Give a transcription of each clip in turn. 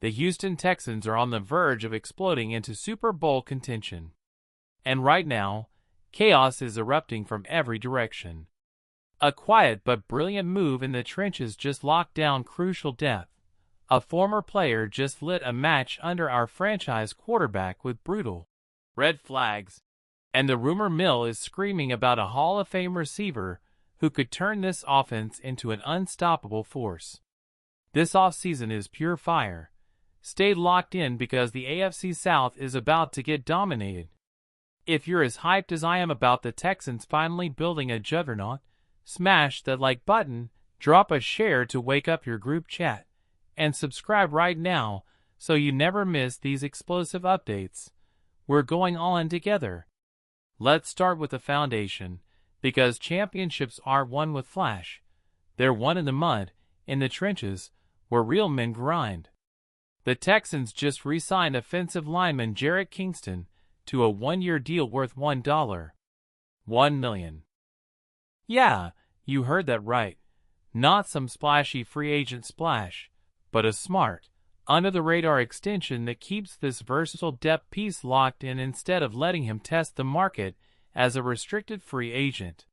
the Houston Texans are on the verge of exploding into Super Bowl contention. And right now, chaos is erupting from every direction. A quiet but brilliant move in the trenches just locked down crucial depth. A former player just lit a match under our franchise quarterback with brutal red flags. And the rumor mill is screaming about a Hall of Fame receiver who could turn this offense into an unstoppable force. This offseason is pure fire. Stay locked in because the AFC South is about to get dominated. If you're as hyped as I am about the Texans finally building a juggernaut, smash that like button, drop a share to wake up your group chat, and subscribe right now so you never miss these explosive updates. We're going all in together. Let's start with the foundation, because championships aren't won with flash. They're won in the mud, in the trenches, where real men grind. The Texans just re-signed offensive lineman Jarrett Kingston to a one-year deal worth $1 million. Yeah, you heard that right. Not some splashy free agent splash, but a smart, under-the-radar extension that keeps this versatile depth piece locked in instead of letting him test the market as a restricted free agent.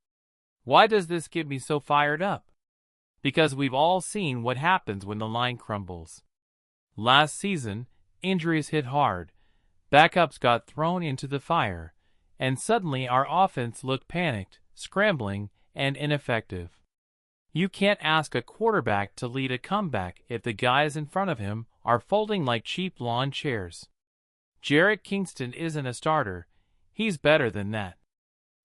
Why does this get me so fired up? Because we've all seen what happens when the line crumbles. Last season, injuries hit hard, backups got thrown into the fire, and suddenly our offense looked panicked, scrambling, and ineffective. You can't ask a quarterback to lead a comeback if the guys in front of him are folding like cheap lawn chairs. Jarrett Kingston isn't a starter. He's better than that.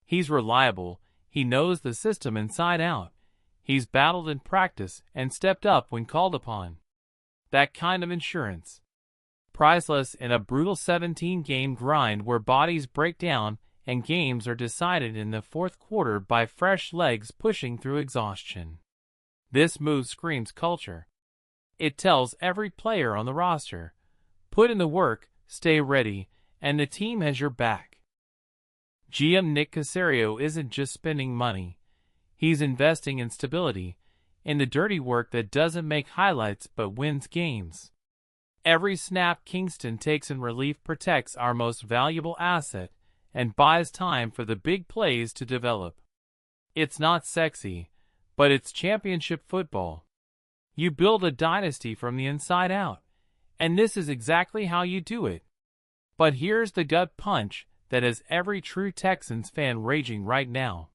He's reliable. He knows the system inside out. He's battled in practice and stepped up when called upon. That kind of insurance. Priceless in a brutal 17-game grind where bodies break down and games are decided in the fourth quarter by fresh legs pushing through exhaustion. This move screams culture. It tells every player on the roster, put in the work, stay ready, and the team has your back. GM Nick Caserio isn't just spending money. He's investing in stability, in the dirty work that doesn't make highlights but wins games. Every snap Kingston takes in relief protects our most valuable asset and buys time for the big plays to develop. It's not sexy, but it's championship football. You build a dynasty from the inside out, and this is exactly how you do it. But here's the gut punch that has every true Texans fan raging right now.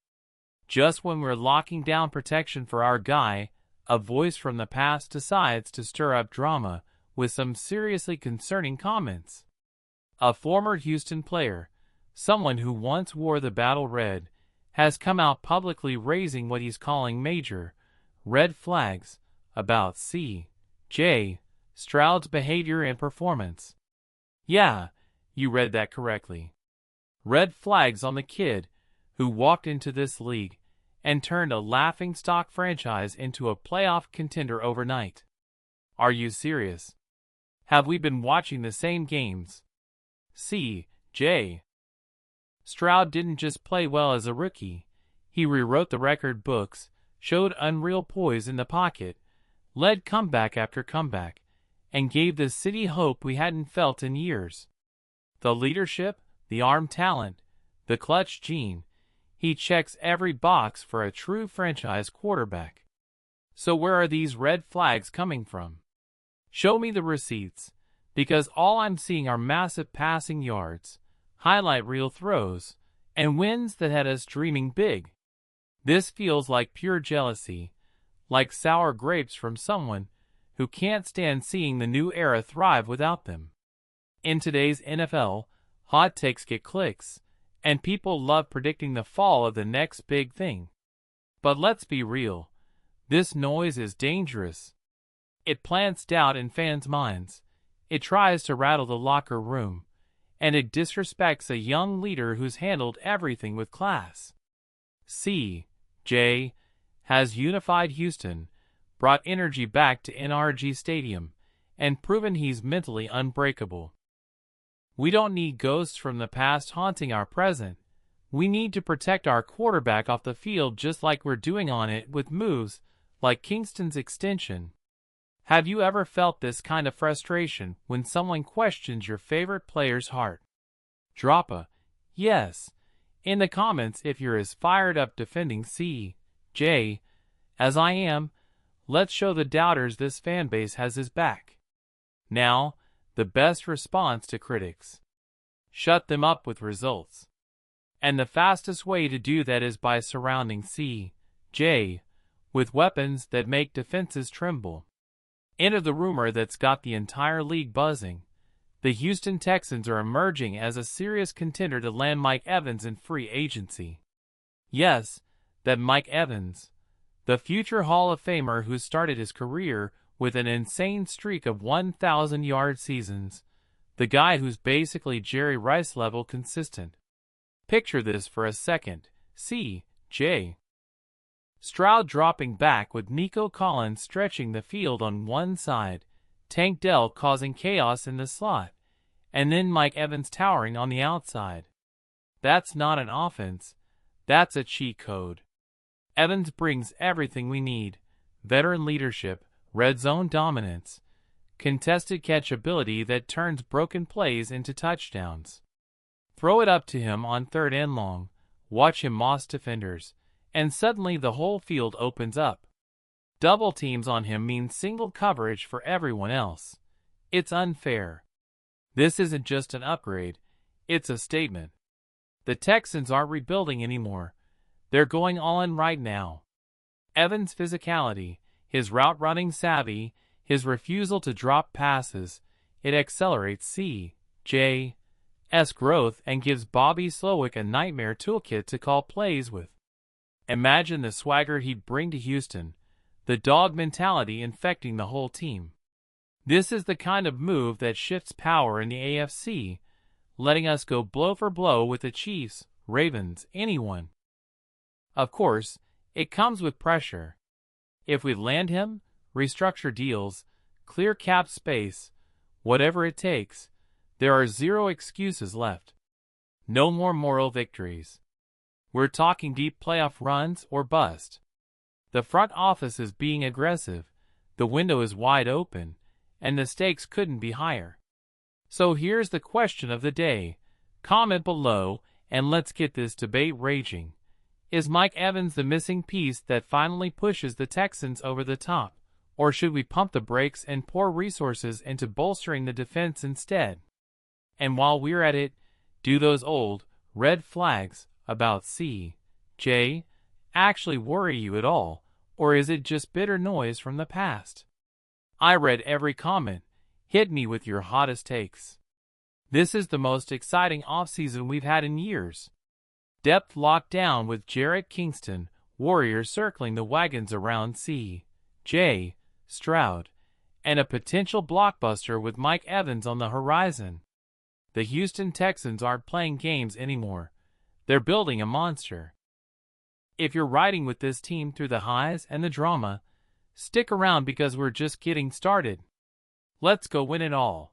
Just when we're locking down protection for our guy, a voice from the past decides to stir up drama with some seriously concerning comments. A former Houston player, someone who once wore the battle red, has come out publicly raising what he's calling major red flags about C.J. Stroud's behavior and performance. Yeah, you read that correctly. Red flags on the kid who walked into this league and turned a laughingstock franchise into a playoff contender overnight. Are you serious? Have we been watching the same games? C.J. Stroud didn't just play well as a rookie. He rewrote the record books, showed unreal poise in the pocket, led comeback after comeback, and gave the city hope we hadn't felt in years. The leadership, the arm talent, the clutch gene, he checks every box for a true franchise quarterback. So where are these red flags coming from? Show me the receipts, because all I'm seeing are massive passing yards, highlight reel throws, and wins that had us dreaming big. This feels like pure jealousy, like sour grapes from someone who can't stand seeing the new era thrive without them. In today's NFL, hot takes get clicks, and people love predicting the fall of the next big thing. But let's be real, this noise is dangerous. It plants doubt in fans' minds, it tries to rattle the locker room, and it disrespects a young leader who's handled everything with class. C.J. has unified Houston, brought energy back to NRG Stadium, and proven he's mentally unbreakable. We don't need ghosts from the past haunting our present. We need to protect our quarterback off the field just like we're doing on it with moves like Kingston's extension. Have you ever felt this kind of frustration when someone questions your favorite player's heart? Drop a yes in the comments if you're as fired up defending CJ as I am. Let's show the doubters this fanbase has his back. Now, the best response to critics. Shut them up with results. And the fastest way to do that is by surrounding CJ with weapons that make defenses tremble. Enter the rumor that's got the entire league buzzing. The Houston Texans are emerging as a serious contender to land Mike Evans in free agency. Yes, that Mike Evans, the future Hall of Famer who started his career with an insane streak of 1,000-yard seasons, the guy who's basically Jerry Rice level consistent. Picture this for a second. C.J. Stroud dropping back with Nico Collins stretching the field on one side, Tank Dell causing chaos in the slot, and then Mike Evans towering on the outside. That's not an offense. That's a cheat code. Evans brings everything we need: veteran leadership, red zone dominance, contested catch ability that turns broken plays into touchdowns. Throw it up to him on 3rd and long, watch him moss defenders, and suddenly the whole field opens up. Double teams on him mean single coverage for everyone else. It's unfair. This isn't just an upgrade, it's a statement. The Texans aren't rebuilding anymore. They're going all in right now. Evans' physicality, his route-running savvy, his refusal to drop passes, it accelerates C.J.'s growth and gives Bobby Slowick a nightmare toolkit to call plays with. Imagine the swagger he'd bring to Houston, the dog mentality infecting the whole team. This is the kind of move that shifts power in the AFC, letting us go blow for blow with the Chiefs, Ravens, anyone. Of course, it comes with pressure. If we land him, restructure deals, clear cap space, whatever it takes, there are zero excuses left. No more moral victories. We're talking deep playoff runs or bust. The front office is being aggressive, the window is wide open, and the stakes couldn't be higher. So here's the question of the day. Comment below and let's get this debate raging. Is Mike Evans the missing piece that finally pushes the Texans over the top, or should we pump the brakes and pour resources into bolstering the defense instead? And while we're at it, do those old red flags about C.J. actually worry you at all, or is it just bitter noise from the past? I read every comment. Hit me with your hottest takes. This is the most exciting offseason we've had in years. Depth locked down with Jarrett Kingston, Warriors circling the wagons around C.J. Stroud, and a potential blockbuster with Mike Evans on the horizon. The Houston Texans aren't playing games anymore. They're building a monster. If you're riding with this team through the highs and the drama, stick around because we're just getting started. Let's go win it all.